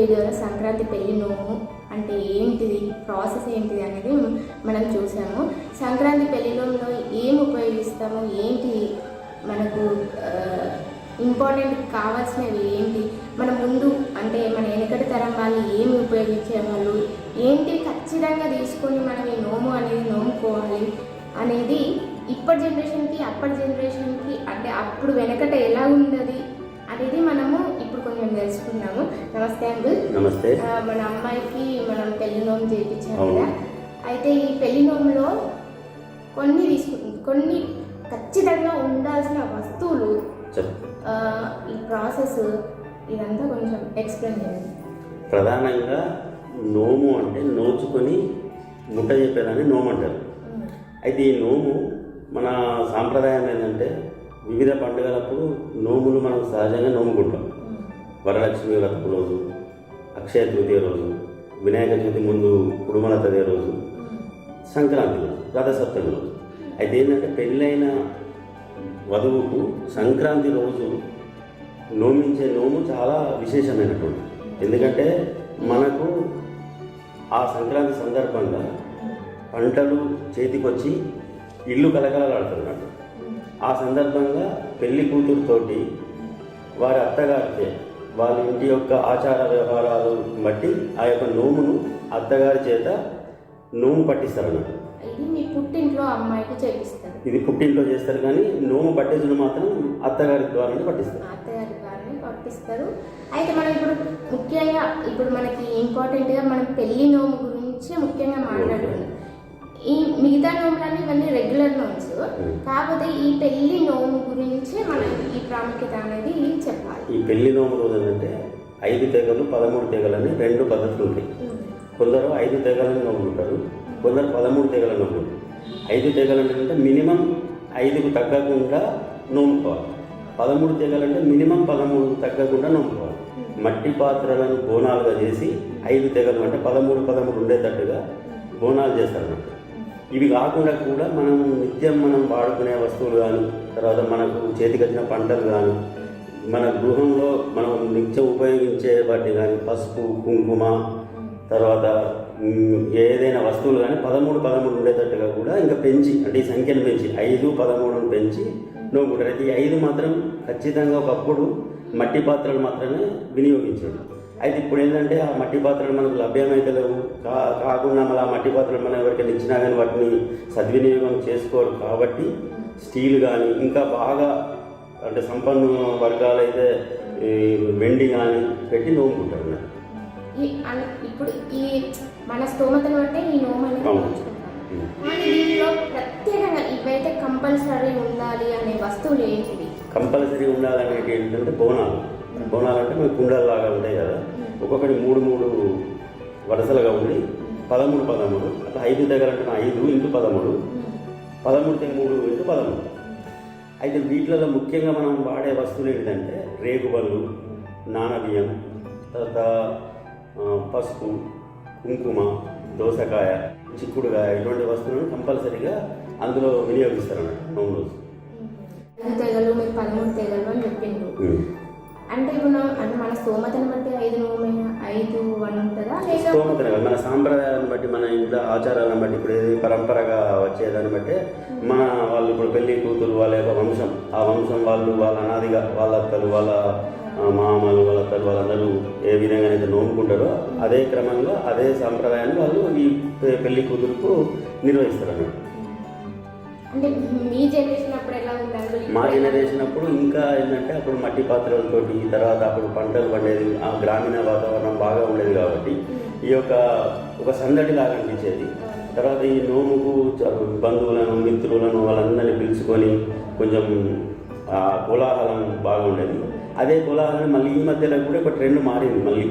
వీడియోలో సంక్రాంతి పెళ్లి నోము అంటే ఏంటిది, ప్రాసెస్ ఏంటిది అనేది మనం చూసాము. సంక్రాంతి పెళ్లి నోములో ఏం ఉపయోగిస్తాము, ఏంటి మనకు ఇంపార్టెంట్ కావాల్సినవి ఏంటి, మన ముందు అంటే మన వెనకటి తరం వాళ్ళు ఏమి ఉపయోగించేవాళ్ళు, ఏంటి ఖచ్చితంగా తీసుకొని మనం ఈ నోము అనేది నోముకోవాలి అనేది ఇప్పటి జనరేషన్కి అప్పటి జనరేషన్కి అంటే అప్పుడు వెనకట ఎలా ఉన్నది అనేది మనము ఇప్పుడు కొంచెం తెలుసుకున్నాము. నమస్తే అంకుల్. నమస్తే. మన అమ్మాయికి మనం పెళ్లి నోము చేయించాము కదా, అయితే ఈ పెళ్లి నోములో కొన్ని ఖచ్చితంగా ఉండాల్సిన వస్తువులు, ఈ ప్రాసెస్ ఇదంతా కొంచెం ఎక్స్ప్లెయిన్ చేయండి. ప్రధానంగా నోము అంటే నోచుకొని ముట్ట చెప్పేదాన్ని నోము అంటారు. అయితే ఈ నోము మన సాంప్రదాయం ఏంటంటే వివిధ పండుగలప్పుడు నోములు మనం సహజంగా నోముకుంటాం. వరలక్ష్మి వ్రతం రోజు, అక్షయ తృతీయ రోజు, వినాయక చవితి ముందు కుడుమల తదే రోజు, సంక్రాంతి రోజు, రథసప్తమి రోజు. అయితే ఏంటంటే పెళ్ళైన వధువుకు సంక్రాంతి రోజు నోమించే నోము చాలా విశేషమైనటువంటి. ఎందుకంటే మనకు ఆ సంక్రాంతి సందర్భంగా పంటలు చేతికొచ్చి ఇల్లు కలకలలాడుతున్నట్టు. ఆ సందర్భంగా పెళ్లి కూతురుతోటి వారి అత్తగారికి వాళ్ళ ఇంటి యొక్క ఆచార వ్యవహారాలు బట్టి ఆ యొక్క నోమును అత్తగారి చేత నోము పట్టిస్తారన్నట్టు. ఇది మీ పుట్టింట్లో అమ్మాయికి చేపిస్తారు. ఇది పుట్టింట్లో చేస్తారు, కానీ నోము పట్టేసుడు మాత్రం అత్తగారి ద్వారానే పట్టిస్తారు. అత్తగారి ద్వారానే పట్టిస్తారు. అయితే మనం ముఖ్యంగా మనకి ఇంపార్టెంట్గా మనం పెళ్లి నోము గురించి ముఖ్యంగా మాట్లాడుతున్నాం. ఈ మిగతా నోములన్నీ ఇవన్నీ రెగ్యులర్ నోమ్స్, కాకపోతే ఈ పెళ్లి నోము గురించి మనం ఈ ప్రాముఖ్యత అనేది చెప్పాలి. ఈ పెళ్లి నోము రోజు ఏంటంటే 5 తెగలు 13 తెగలని 2 పద్ధతులు ఉంటాయి. కొందరు 5 తెగలని నోముకుంటారు, కొందరు 13 తెగలను నోముకుంటారు. 5 తెగలు అంటే మినిమం 5కు తగ్గకుండా నోముకోవాలి. 13 తెగలు అంటే మినిమం 13 తగ్గకుండా నోముకోవాలి. మట్టి పాత్రలను బోనాలుగా చేసి 5 తెగలు అంటే 13 ఉండేటట్టుగా బోనాలు చేస్తారన్నమాట. ఇవి కాకుండా కూడా మనం నిత్యం వాడుకునే వస్తువులు కానీ, తర్వాత మనకు చేతికొచ్చిన పంటలు కానీ, మన గృహంలో మనం నిత్యం ఉపయోగించే వాటిని కానీ, పసుపు కుంకుమ, తర్వాత ఏదైనా వస్తువులు కానీ 13 ఉండేటట్టుగా కూడా ఇంకా పెంచి, అంటే ఈ సంఖ్యను పెంచి 5, 13 పెంచి నోముకుంటారు. అయితే ఈ 5 మాత్రం ఖచ్చితంగా ఒకప్పుడు మట్టి పాత్రలు మాత్రమే వినియోగించారు. అయితే ఇప్పుడు ఏంటంటే ఆ మట్టి పాత్రలు మనకు లభ్యమైతే లేవు, కాకుండా మళ్ళీ ఆ మట్టి పాత్రలు మనం ఎవరికైనా ఇచ్చినా కానీ వాటిని సద్వినియోగం చేసుకోరు. కాబట్టి స్టీల్ కానీ, ఇంకా బాగా అంటే సంపన్న వర్గాలు అయితే వెండి కానీ పెట్టి నోముకుంటారు అన్నట్టు. ఇప్పుడు ఈ మన స్తోమతను బట్టి ఈ నోము అనేది కానీ దీనిలో ప్రత్యేకంగా ఇవైతే కంపల్సరీ ఉండాలి అనే వస్తువులు ఏంటివి? కంపల్సరీ ఉండాలనేది ఏంటంటే బోనాలు అంటే మనకి కుండల్లాగా ఉంటాయి కదా, ఒక్కొక్కటి 3 వరుసలుగా ఉండి 13 అట్లా 5 దగ్గర అంటే 5 × 13, 13 3 × 13. అయితే వీటిలలో ముఖ్యంగా మనం వాడే వస్తువులు ఏంటంటే రేగుబళ్ళు, నానబియ్యం, తర్వాత పసుపు, కుంకుమ, దోసకాయ, చిక్కుడుకాయ, ఇటువంటి వస్తువులను కంపల్సరీగా అందులో వినియోగిస్తారు అన్నట్టు నోము రోజు. 5 తెగలు మీరు 13 తెగలు అని చెప్పిండ్రు. అంటే ఇప్పుడు అంటే మన స్తోమతను బట్టి 5 నోమైనా 5 1 ఉంటుందా? స్తోమతనే కాదు, మన సాంప్రదాయాన్ని బట్టి, మన ఇంట్లో ఆచారాలను బట్టి, ఇప్పుడు ఏది పరంపరగా వచ్చేదాన్ని బట్టి మన వాళ్ళు ఇప్పుడు పెళ్లి కూతురు వాళ్ళ యొక్క వంశం, ఆ వంశం వాళ్ళు వాళ్ళ అనాదిగా వాళ్ళ అత్తలు, వాళ్ళ మామలు, వాళ్ళ అత్తలు వాళ్ళందరూ ఏ విధంగా అయితే నోముకుంటారో అదే క్రమంగా అదే సాంప్రదాయాన్ని వాళ్ళు ఈ పెళ్లి కూతురుకు నిర్వహిస్తారు అన్నట్టు. అంటే మీ జనరేషన్ అప్పుడు ఎలా ఉండాలి? మా జనరేషన్ అప్పుడు ఇంకా ఏంటంటే అప్పుడు మట్టి పాత్రలతోటి, తర్వాత అప్పుడు పంటలు పండేది, ఆ గ్రామీణ వాతావరణం బాగా ఉండేది కాబట్టి ఈ యొక్క ఒక సందడి లాగా అనిపించేది. తర్వాత ఈ నోముకు బంధువులను, మిత్రులను వాళ్ళందరినీ పిలుచుకొని కొంచెం కోలాహలం బాగుండేది. అదే కోలాహలం మళ్ళీ ఈ మధ్యలో కూడా ఒక ట్రెండ్ మారింది. మళ్ళీ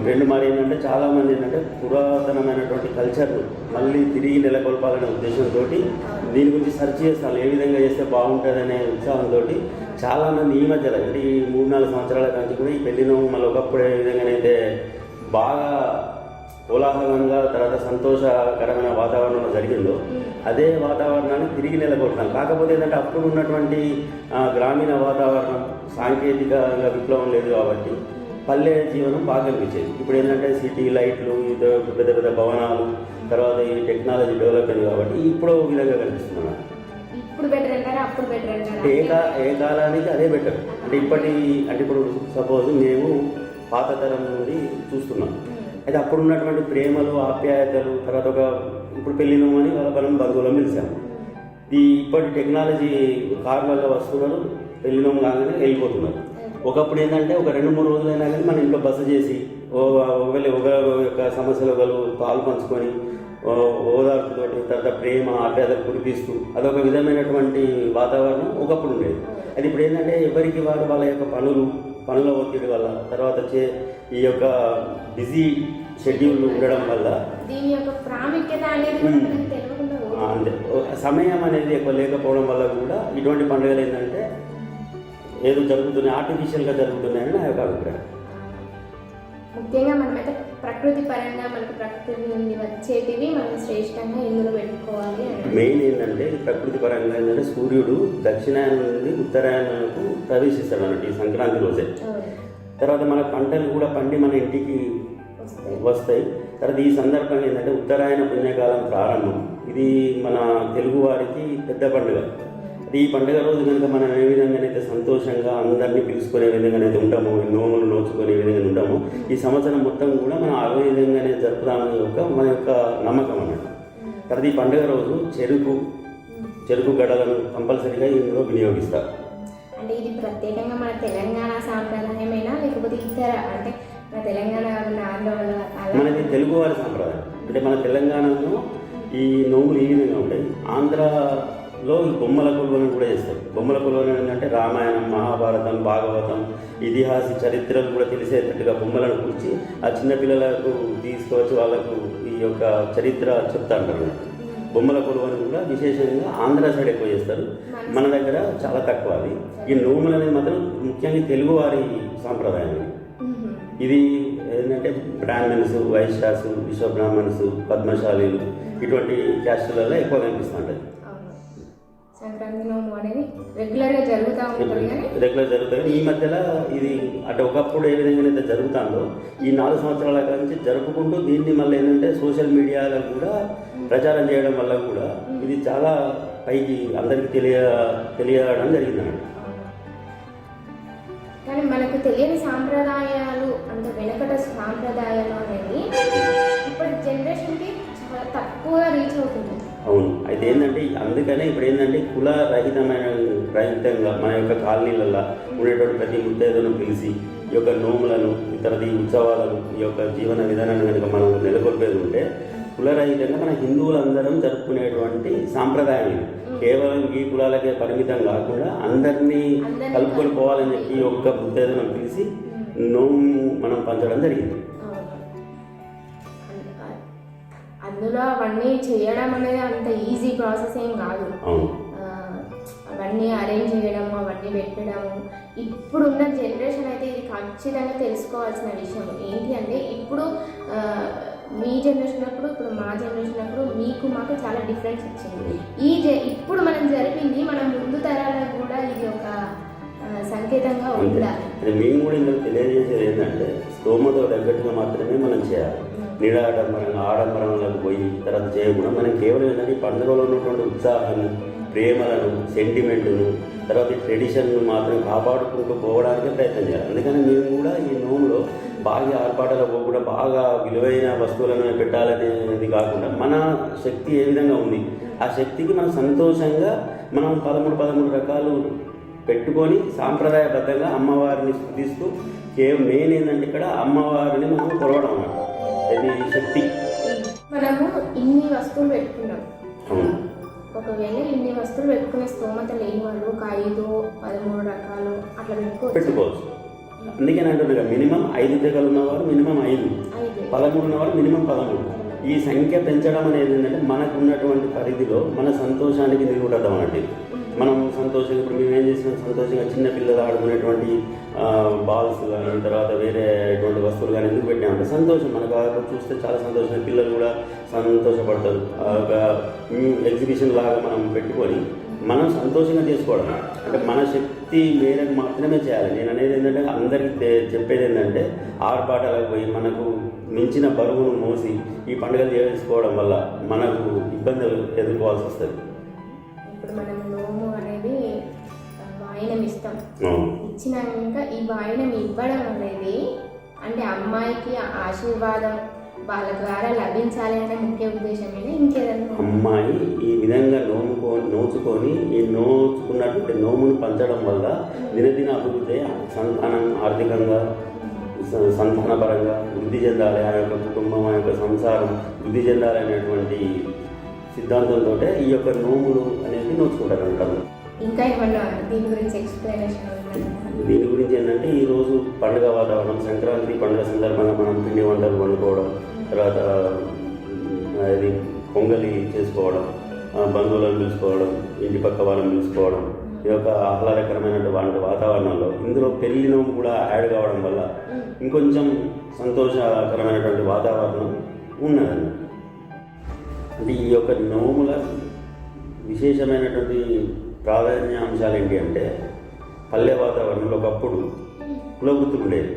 ట్రెండ్ మారిందంటే చాలామంది ఏంటంటే పురాతనమైనటువంటి కల్చర్ను మళ్ళీ తిరిగి నెలకొల్పాలనే ఉద్దేశంతో దీని గురించి సెర్చ్ చేస్తాను, ఏ విధంగా చేస్తే బాగుంటుందనే ఉత్సాహంతో చాలామంది ఈ మధ్యలో అంటే ఈ 3-4 సంవత్సరాల నుంచి కూడా ఈ పెళ్లిను మళ్ళీ ఒకప్పుడు ఏ విధంగానైతే బాగా కోలాహలంగా, తర్వాత సంతోషకరమైన వాతావరణంలో జరిగిందో అదే వాతావరణాన్ని తిరిగి నెలకొల్పాలి. కాకపోతే ఏంటంటే అప్పుడు ఉన్నటువంటి గ్రామీణ వాతావరణం సాంకేతికంగా విప్లవం లేదు కాబట్టి పల్లె జీవనం బాగా కనిపించేది. ఇప్పుడు ఏంటంటే సిటీ లైట్లు, ఇది పెద్ద పెద్ద భవనాలు, తర్వాత ఈ టెక్నాలజీ డెవలప్ అయింది కాబట్టి ఇప్పుడు విధంగా కనిపిస్తుంది. ఇప్పుడు బెటర్ అంటారా, అప్పుడు బెటర్ అంటారా? ఏ కాలానికి అదే బెటర్. అంటే ఇప్పుడు సపోజ్ మేము పాత తరం నుండి చూస్తున్నాం. అయితే అప్పుడు ఉన్నటువంటి ప్రేమలు, ఆప్యాయతలు, తర్వాత ఇప్పుడు పెళ్ళినమని మనం బంధువులను పిలిచాము. ఇప్పటి టెక్నాలజీ కార్లలో వస్తున్నారు, పెళ్ళినం కాగానే వెళ్ళిపోతున్నారు. ఒకప్పుడు ఏంటంటే ఒక 2-3 రోజులైనా కానీ మన ఇంట్లో బస చేసి ఒకరి యొక్క సమస్యలు ఒకరు పాలు పంచుకొని ఓదార్పుతోటి, తర్వాత ప్రేమ ఆప్యాయతలు కురిపిస్తూ అదొక విధమైనటువంటి వాతావరణం ఒకప్పుడు ఉండేది. అది ఇప్పుడు ఏంటంటే ఎవరికి వాళ్ళ యొక్క పనుల ఒత్తిడి వల్ల, తర్వాత ఈ యొక్క బిజీ షెడ్యూల్ ఉండడం వల్ల దీని యొక్క ప్రాముఖ్యత అనేది అంతే సమయం అనేది ఎక్కువ లేకపోవడం వల్ల కూడా ఇటువంటి పండుగలు ఏంటంటే ఏదో జరుగుతున్నాయి, ఆర్టిఫిషియల్గా జరుగుతున్నాయని నా యొక్క అభిప్రాయం. ముఖ్యంగా మనమైతే ప్రకృతి పరంగా మనకు ప్రకృతి నుండి వచ్చేటివి మనం శ్రేష్టంగా ఇందులో పెట్టుకోవాలి. మెయిన్ ఏంటంటే ప్రకృతి పరంగా ఏంటంటే సూర్యుడు దక్షిణాయనం నుండి ఉత్తరాయణకు ప్రవేశిస్తాడు అన్నట్టు ఈ సంక్రాంతి రోజే. తర్వాత మన పంటలు కూడా పండి మన ఇంటికి వస్తాయి. తర్వాత ఈ సందర్భంగా ఏంటంటే ఉత్తరాయణ పుణ్యకాలం ప్రారంభం. ఇది మన తెలుగు వారికి పెద్ద పండుగ. ఈ పండుగ రోజు కనుక మనం ఏ విధంగానైతే సంతోషంగా అందరినీ పిలుచుకునే విధంగానైతే ఉంటామో, నోములు నోచుకునే విధంగా ఉంటామో, ఈ సంవత్సరం మొత్తం కూడా మనం ఆ విధంగానే జరుపుదామని మన యొక్క నమ్మకం అన్నట్టు. తర్వాత ఈ పండుగ రోజు చెరుకు గడలను కంపల్సరీగా ఇందులో వినియోగిస్తారు. అంటే ఇది ప్రత్యేకంగా మన తెలంగాణ సాంప్రదాయమైనా లేకపోతే ఇతర అంటే మన తెలంగాణ మనది తెలుగువారి సాంప్రదాయం. అంటే మన తెలంగాణలో ఈ నోములు ఈ విధంగా ఉంటాయి. ఆంధ్రలో ఈ బొమ్మల కొలువలను కూడా చేస్తారు. బొమ్మల కొలువలు ఏంటంటే రామాయణం, మహాభారతం, భాగవతం, ఇతిహాస చరిత్రలు కూడా తెలిసేటట్టుగా బొమ్మలను కూర్చి ఆ చిన్నపిల్లలకు తీసుకువచ్చి వాళ్ళకు ఈ యొక్క చరిత్ర చెప్తా అంటారు. బొమ్మల కొలువని కూడా విశేషంగా ఆంధ్ర సైడ్ ఎక్కువ చేస్తారు, మన దగ్గర చాలా తక్కువ. అది ఈ నోములు అనేది మాత్రం ముఖ్యంగా తెలుగువారి సాంప్రదాయం. ఇది ఏంటంటే బ్రాహ్మణ్స్, వైశ్యాస్, విశ్వబ్రాహ్మణ్స్, పద్మశాలీలు ఇటువంటి క్యాస్టులలో ఎక్కువ కనిపిస్తుంటుంది. సంక్రాంతి నోము అనేది రెగ్యులర్గా జరుగుతుంది. ఈ మధ్యలో ఇది అంటే ఒకప్పుడు ఏ విధంగా అయితే జరుగుతుందో ఈ 4 సంవత్సరాల నుంచి జరుపుకుంటూ దీన్ని మళ్ళీ ఏంటంటే సోషల్ మీడియాలో కూడా ప్రచారం చేయడం వల్ల కూడా ఇది చాలా పైకి అందరికీ తెలియడం జరిగిందన్నమాట. కానీ మనకు తెలియని సాంప్రదాయాలు అంటే వెనకట సాంప్రదాయాలు అనేది ఇప్పుడు జనరేషన్కి చాలా తక్కువగా రీచ్ అవుతుంది. అవును. అయితే ఏంటంటే అందుకనే ఇప్పుడు ఏంటంటే రహితంగా మన యొక్క కాలనీలలో ఉండేటువంటి ప్రతి ముత్తైదును పిలిచి ఈ యొక్క నోములను, ఇతర ఉత్సవాలను, ఈ యొక్క జీవన విధానాన్ని కనుక మనం నెలకొల్పేది ఉంటే కులరహితంగా మన హిందువులందరం జరుపుకునేటువంటి సాంప్రదాయం ఇది. కేవలం ఈ కులాలకే పరిమితం కాకుండా అందరినీ కలుపుకొని పోవాలని చెప్పి ఈ యొక్క ముత్తైదును పిలిచి నోము మనం పంచడం జరిగింది. అందులో అవన్నీ చేయడం అనేది అంత ఈజీ ప్రాసెస్ ఏం కాదు. అవన్నీ అరేంజ్ చేయడము, అవన్నీ పెట్టడము. ఇప్పుడున్న జనరేషన్ అయితే ఇది ఖచ్చితంగా తెలుసుకోవాల్సిన విషయం ఏంటి అంటే ఇప్పుడు మీ జనరేషన్ అప్పుడు, ఇప్పుడు మా జనరేషన్ అప్పుడు మీకు మాకు చాలా డిఫరెన్స్ వచ్చింది. ఇప్పుడు మనం జరిపింది మన ముందు తరాలకు కూడా ఇది ఒక సంకేతంగా ఉండాలి. మేము కూడా ఇందులో తెలియజేసేది ఏంటంటే స్తోమతో తగ్గట్టుగా మాత్రమే మనం చేయాలి. ఆడంబరంలోకి పోయి తర్వాత చేయకుండా మనం కేవలం ఏంటంటే ఈ పండుగలో ఉన్నటువంటి ఉత్సాహాన్ని, ప్రేమలను, సెంటిమెంటును, తర్వాత ఈ ట్రెడిషన్ను మాత్రం కాపాడుకుంటూ పోవడానికే ప్రయత్నం చేయాలి. అందుకని మేము కూడా ఈ నోములో బాగా ఆర్పాటలకు పోకుండా బాగా విలువైన వస్తువులను పెట్టాలనేది కాకుండా మన శక్తి ఏ విధంగా ఉంది ఆ శక్తికి మనం సంతోషంగా మనం 13 రకాలు పెట్టుకొని సాంప్రదాయబద్ధంగా అమ్మవారిని స్తుతిస్తూ మెయిన్ ఏంటంటే ఇక్కడ అమ్మవారిని మనం కొలవడం అన్నమాట. ఇది శక్తి. మనము ఇన్ని వస్తువులు పెట్టుకున్నాం. ఒకవేళ ఇన్ని వస్తువులు పెట్టుకునే స్తోమత లేని వాళ్ళు ఒక 5-13 రకాలు అట్లా పెట్టుకోవచ్చు. అందుకే అంటున్నా మినిమం 5 తెగలు ఉన్నవారు మినిమం 5, 13 ఉన్నవారు మినిమం 13. ఈ సంఖ్య పెంచడం అనేది ఏంటంటే మనకు ఉన్నటువంటి పరిధిలో మన సంతోషానికి నిలువుటం అన్నట్టు. మనం సంతోషంగా ఇప్పుడు మేము ఏం చేసినాం, సంతోషంగా చిన్నపిల్లలు ఆడుకునేటువంటి బాల్స్ కానీ తర్వాత వేరే ఎటువంటి వస్తువులు కానీ ఎందుకు పెట్టామంటే సంతోషం. మనకు చూస్తే చాలా సంతోషం, పిల్లలు కూడా సంతోషపడతారు. ఒక ఎగ్జిబిషన్ లాగా మనం పెట్టుకొని మనం సంతోషంగా చేసుకోవడం. అంటే మన శక్తి మేరకు మాత్రమే చేయాలి. నేను అనేది ఏంటంటే అందరికీ చెప్పేది ఏంటంటే ఆర్పాటాలకు పోయి మనకు మించిన బరువును మోసి ఈ పండుగలు చేసుకోవడం వల్ల మనకు ఇబ్బందులు ఎదుర్కోవాల్సి వస్తుంది. ఇప్పుడు మనం నోము అనేది వాయినం ఇస్తాం, ఇచ్చినాక ఈ వాయినం ఇవ్వడం అనేది అంటే అమ్మాయికి ఆశీర్వాదం వాళ్ళ ద్వారా లభించాలి అనే ముఖ్య ఉద్దేశమేనా ఇంకేదన్నా? అమ్మాయి ఈ విధంగా నోచుకొని ఈ నోచుకున్నటువంటి నోమును పంచడం వల్ల దినదిన అభివృద్ధి, సంతానం ఆర్థికంగా సంతానపరంగా వృద్ధి చెందాలి, ఆ యొక్క కుటుంబం ఆ యొక్క సంసారం వృద్ధి చెందాలి అనేటువంటి సిద్ధాంతంతో ఈ యొక్క నోములు అనేది నోచుకుంటారు అంటారు. ఇంకా ఏమన్నా దీని గురించి ఎక్స్ప్లెనేషన్? దీని గురించి ఏంటంటే ఈరోజు పండుగ వాతావరణం, సంక్రాంతి పండుగ సందర్భంగా మనం పిండి వంటలు వండుకోవడం, తర్వాత అది పొంగలి చేసుకోవడం, బంధువులను పిలుచుకోవడం, ఇంటి పక్క వాళ్ళని పిలుచుకోవడం, ఈ యొక్క ఆహ్లాదకరమైనటువంటి వాతావరణంలో ఇందులో పెళ్లి నోము కూడా యాడ్ కావడం వల్ల ఇంకొంచెం సంతోషకరమైనటువంటి వాతావరణం ఉన్నదండి. అంటే ఈ యొక్క నోముల విశేషమైనటువంటి ప్రాధాన్యాంశాలు ఏంటి అంటే పల్లె వాతావరణంలో ఒకప్పుడు కులవృత్తులు ఉండేది.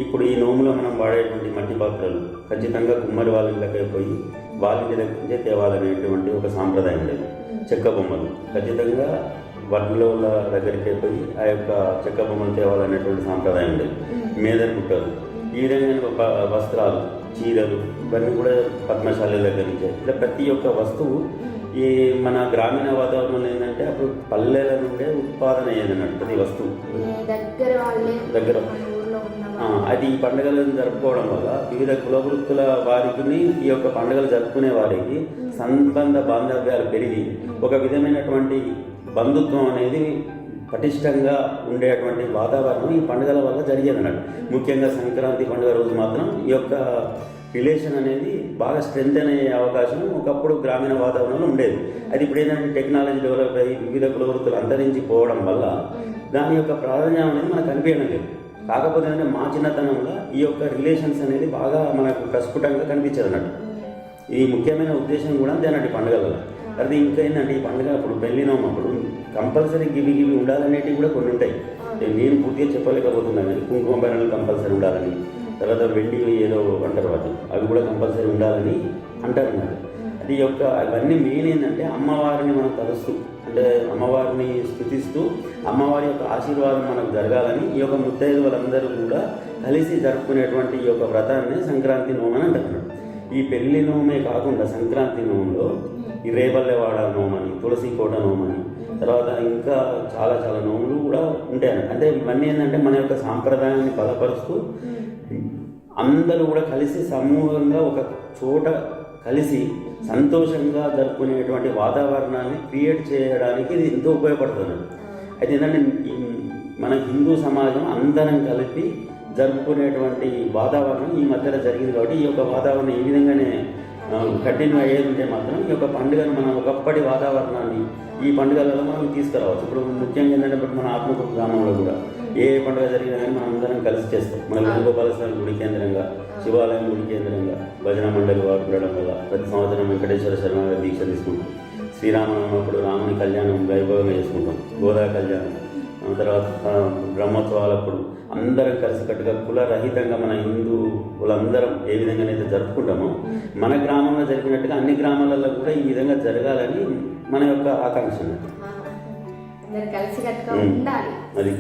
ఇప్పుడు ఈ నోములో మనం వాడేటువంటి మట్టి పాత్రలు ఖచ్చితంగా కుమ్మరి వాళ్ళ ఇళ్ళకే పోయి వాళ్ళ ఇంటి దగ్గర నుంచే తేవాలనేటువంటి ఒక సాంప్రదాయం ఉండేది. చెక్క బొమ్మలు ఖచ్చితంగా వడ్ల దగ్గరికే పోయి ఆ యొక్క చెక్క బొమ్మలు తేవాలనేటువంటి సాంప్రదాయం ఉండేది. మేదర్ ముట్టలు, ఈ విధంగా వస్త్రాలు, చీరలు ఇవన్నీ కూడా పద్మశాల దగ్గర నుంచే. ఇలా ప్రతి ఒక్క వస్తువు ఈ మన గ్రామీణ వాతావరణంలో ఏంటంటే అప్పుడు పల్లెల నుండే ఉత్పాదన అయ్యేది అన్నట్టు ప్రతి వస్తువు దగ్గర. అది ఈ పండుగలను జరుపుకోవడం వల్ల వివిధ కులవృత్తుల వారికి ఈ యొక్క పండుగలు జరుపుకునే వారికి సంబంధ బాంధవ్యాలు పెరిగి ఒక విధమైనటువంటి బంధుత్వం అనేది పటిష్టంగా ఉండేటువంటి వాతావరణం ఈ పండుగల వల్ల జరిగేది అన్నట్టు. ముఖ్యంగా సంక్రాంతి పండుగ రోజు మాత్రం ఈ యొక్క రిలేషన్ అనేది బాగా స్ట్రెంత్ అయ్యే అవకాశం ఒకప్పుడు గ్రామీణ వాతావరణంలో ఉండేది. అది ఇప్పుడు ఏంటంటే టెక్నాలజీ డెవలప్ అయ్యి వివిధ కులవృత్తులు అంతరించిపోవడం వల్ల దాని యొక్క ప్రాధాన్యం అనేది మనకు కనిపించడం లేదు. కాకపోతే అంటే మా చిన్నతనంలో ఈ యొక్క రిలేషన్స్ అనేది బాగా మనకు ప్రస్ఫుటంగా కనిపించేది అన్నట్టు. ఈ ముఖ్యమైన ఉద్దేశం కూడా అంతే అన్నట్టు ఈ పండుగలలో. అది ఇంకా ఏంటంటే ఈ పండుగ అప్పుడు పెళ్ళినోము అప్పుడు కంపల్సరీ గివి ఉండాలనేటివి కూడా కొన్ని ఉంటాయి. నేను పూర్తిగా చెప్పలేకపోతున్నాను కానీ కుంకుమ బెరలు కంపల్సరీ ఉండాలని, తర్వాత వెండి ఏదో అంటారు అవి కూడా కంపల్సరీ ఉండాలని అంటారు అన్నమాట. అది యొక్క అవన్నీ మెయిన్ ఏంటంటే అమ్మవారిని మనం తలుస్తూ అంటే అమ్మవారిని స్తుతిస్తూ అమ్మవారి యొక్క ఆశీర్వాదం మనకు జరగాలని ఈ యొక్క ముత్తైదువులందరూ కూడా కలిసి జరుపుకునేటువంటి ఈ యొక్క వ్రతాన్ని సంక్రాంతి నోము అని అంటారు. ఈ పెళ్లి నోమే కాకుండా సంక్రాంతి నోములో ఈ రేపల్లెవాడ నోమని, తులసి కోట నోమని, తర్వాత ఇంకా చాలా చాలా నోములు కూడా ఉంటాయి. అంటే ఇవన్నీ ఏంటంటే మన యొక్క సాంప్రదాయాన్ని బలపరుస్తూ అందరూ కూడా కలిసి సమూహంగా ఒక చోట కలిసి సంతోషంగా జరుపుకునేటువంటి వాతావరణాన్ని క్రియేట్ చేయడానికి ఇది ఎంతో ఉపయోగపడుతుంది. అయితే ఏంటంటే మన హిందూ సమాజం అందరం కలిపి జరుపుకునేటువంటి వాతావరణం ఈ మధ్యలో జరిగింది కాబట్టి ఈ యొక్క వాతావరణం ఈ విధంగానే కంటిన్యూ అయ్యేది ఉంటే మాత్రం ఈ యొక్క పండుగను మనం ఒకప్పటి వాతావరణాన్ని ఈ పండుగలలో మనం తీసుకురావచ్చు. ఇప్పుడు ముఖ్యంగా ఏంటంటే ఇప్పుడు మన ఆత్మకూరు గ్రామంలో కూడా ఏ పండుగ జరిగినా కానీ మనం అందరం కలిసి చేస్తాం. మన వేణుగోపాలస్వామి గుడి కేంద్రంగా, శివాలయం గుడి కేంద్రంగా భజన మండలి వారు ఉండడం వల్ల ప్రతి సంవత్సరం వెంకటేశ్వర శర్మ గారి దీక్ష తీసుకుంటాం. శ్రీరామనవమి అప్పుడు రాముని కళ్యాణం వైభవంగా చేసుకుంటాం. గోదా కళ్యాణం, తర్వాత బ్రహ్మోత్సవాలప్పుడు అందరం కలిసికట్టుగా కులరహితంగా మన హిందువులందరం ఏ విధంగానైతే జరుపుకుంటామో మన గ్రామంలో జరిగినట్టుగా అన్ని గ్రామాలలో కూడా ఈ విధంగా జరగాలని మన యొక్క ఆకాంక్ష. అది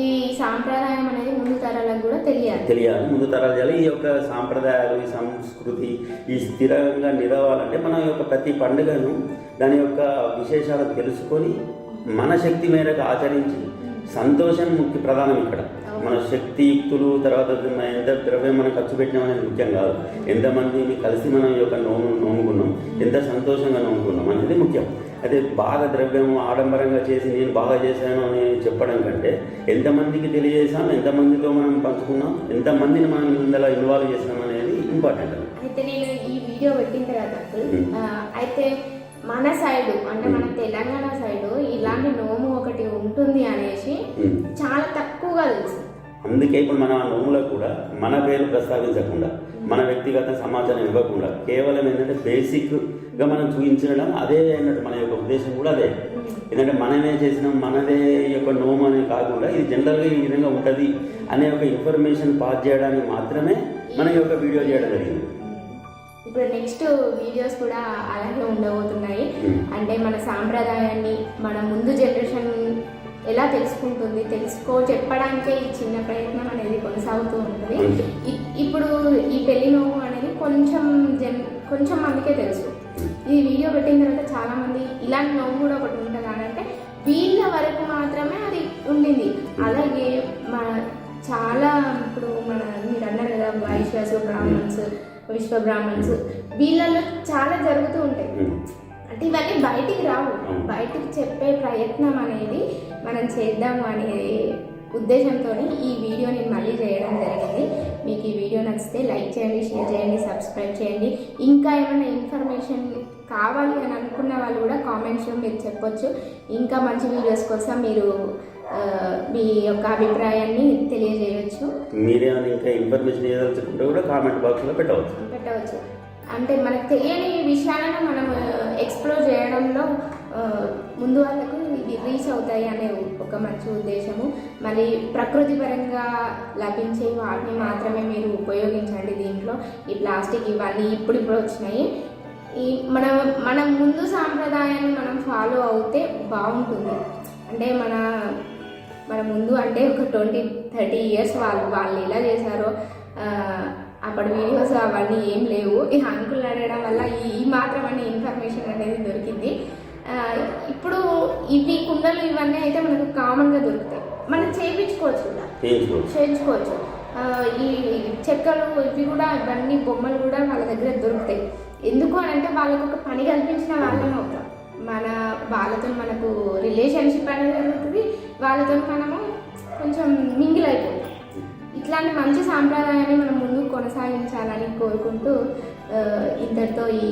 ఈ సాంప్రదాయం అనేది ముందు తరాలకు కూడా తెలియాలి. ముందు తరాలు చేయాలి. ఈ యొక్క సాంప్రదాయాలు, ఈ సంస్కృతి ఈ స్థిరంగా నిలవాలంటే మన యొక్క ప్రతి పండుగను దాని యొక్క విశేషాలను తెలుసుకొని మన శక్తి మేరకు ఆచరించి సంతోషం ముఖ్య ప్రధానం. ఇక్కడ మన శక్తియుక్తులు, తర్వాత ఎంత ద్రవ్యం మనం ఖర్చు పెట్టినాం అనేది ముఖ్యం కాదు. ఎంతమందిని కలిసి మనం ఈ యొక్క నోముకున్నాం, ఎంత సంతోషంగా నోముకున్నాం అనేది ముఖ్యం. అయితే బాగా ద్రవ్యం ఆడంబరంగా చేసి నేను బాగా చేశాను అని చెప్పడం కంటే ఎంతమందికి తెలియజేసాం, ఎంతమందితో మనం పంచుకున్నాం, ఎంతమందిని మనం ఇందులో ఇన్వాల్వ్ చేసినాం అనేది ఇంపార్టెంట్. అయితే నేను ఈ వీడియో పెట్టిన తర్వాత అయితే మన సైడు అంటే మన తెలంగాణ సైడు ఇలాంటి నోము ఒకటి ఉంటుంది అనేసి చాలా తక్కువగా తెలుసు. అందుకే ఇప్పుడు మన నోములో కూడా మన పేరు ప్రస్తావించకుండా, మన వ్యక్తిగత సమాచారం ఇవ్వకుండా కేవలం ఏంటంటే బేసిక్ ఇక మనం చూపించడం అదే అన్నట్టు మన యొక్క ఉద్దేశం కూడా అదే. ఎందుకంటే మనమే చేసినాం మనదే యొక్క నోము అనేది కాకుండా ఇది జనరల్గా ఈ విధంగా ఉంటుంది అనే ఒక ఇన్ఫర్మేషన్ పాస్ చేయడానికి మాత్రమే మన యొక్క వీడియో చేయడం జరిగింది. ఇప్పుడు నెక్స్ట్ వీడియోస్ కూడా అలాగే ఉండబోతున్నాయి. అంటే మన సాంప్రదాయాన్ని మన ముందు జనరేషన్ ఎలా తెలుసుకుంటుంది చెప్పడానికే ఈ చిన్న ప్రయత్నం అనేది కొనసాగుతూ ఉంటుంది. ఇప్పుడు ఈ పెళ్లి నోము అనేది కొంచెం మందికే తెలుసు. ఈ వీడియో పెట్టిన తర్వాత చాలా మంది ఇలాంటి నోము కూడా ఒకటి ఉంటుంది అని అంటే వీళ్ళ వరకు మాత్రమే అది ఉండింది. అలాగే మన చాలా ఇప్పుడు మీరు అన్నారు కదా వైశ్యాస్, బ్రాహ్మణ్స్, విశ్వ బ్రాహ్మణ్స్, వీళ్ళల్లో చాలా జరుగుతూ ఉంటాయి. అంటే ఇవన్నీ బయటికి రావు, బయటికి చెప్పే ప్రయత్నం అనేది మనం చేద్దాము అనే ఉద్దేశంతో ఈ వీడియో నేను మళ్ళీ చేయడం జరిగింది. మీకు ఈ వీడియో నచ్చితే లైక్ చేయండి, షేర్ చేయండి, సబ్స్క్రైబ్ చేయండి. ఇంకా ఏమైనా ఇన్ఫర్మేషన్ కావాలి అని అనుకున్న వాళ్ళు కూడా కామెంట్స్లో మీరు చెప్పొచ్చు. ఇంకా మంచి వీడియోస్ కోసం మీరు మీ యొక్క అభిప్రాయాన్ని తెలియజేయవచ్చు. మీరేమైనా ఇంకా ఇన్ఫర్మేషన్ ఏదలుచుకుంటే కూడా కామెంట్ బాక్స్లో పెట్టవచ్చు. అంటే మనకు తెలియని విషయాలను మనం ఎక్స్ప్లోర్ చేయడంలో ముందు వాళ్ళకు ఇది రీచ్ అవుతాయి అనే ఒక మంచి ఉద్దేశము. మళ్ళీ ప్రకృతి పరంగా లభించే వాటిని మాత్రమే మీరు ఉపయోగించండి. దీంట్లో ఈ ప్లాస్టిక్ ఇవన్నీ ఇప్పుడు వచ్చినాయి. ఈ మనం ముందు సాంప్రదాయాన్ని మనం ఫాలో అవుతే బాగుంటుంది. అంటే మన ముందు అంటే ఒక 20-30 ఇయర్స్ వాళ్ళు ఎలా చేశారో అప్పటి వీడియోస్ అవన్నీ ఏం లేవు. ఈ అంకుల్ అడగడం వల్ల ఈ మాత్రం అనే ఇన్ఫర్మేషన్ అనేది దొరికింది. ఇప్పుడు ఇవి కుండలు ఇవన్నీ అయితే మనకు కామన్గా దొరుకుతాయి, మనం చేయించుకోవచ్చు. ఈ చెక్కలు ఇవి కూడా ఇవన్నీ బొమ్మలు కూడా వాళ్ళ దగ్గర దొరుకుతాయి. ఎందుకు అని అంటే వాళ్ళకు ఒక పని కల్పించిన వాళ్ళమే అవుతాం. వాళ్ళతో మనకు రిలేషన్షిప్ అనేది జరుగుతుంది, వాళ్ళతో మనము కొంచెం మింగిల్ అయిపోతాం. ఇట్లాంటి మంచి సాంప్రదాయాన్ని మనం ముందుకు కొనసాగించాలని కోరుకుంటూ ఇంతటితో ఈ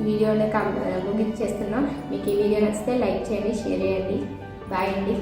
వీడియోని ముగించేస్తున్నాం. మీకు ఈ వీడియో నచ్చితే లైక్ చేయండి, షేర్ చేయండి. బాయ్ అండి.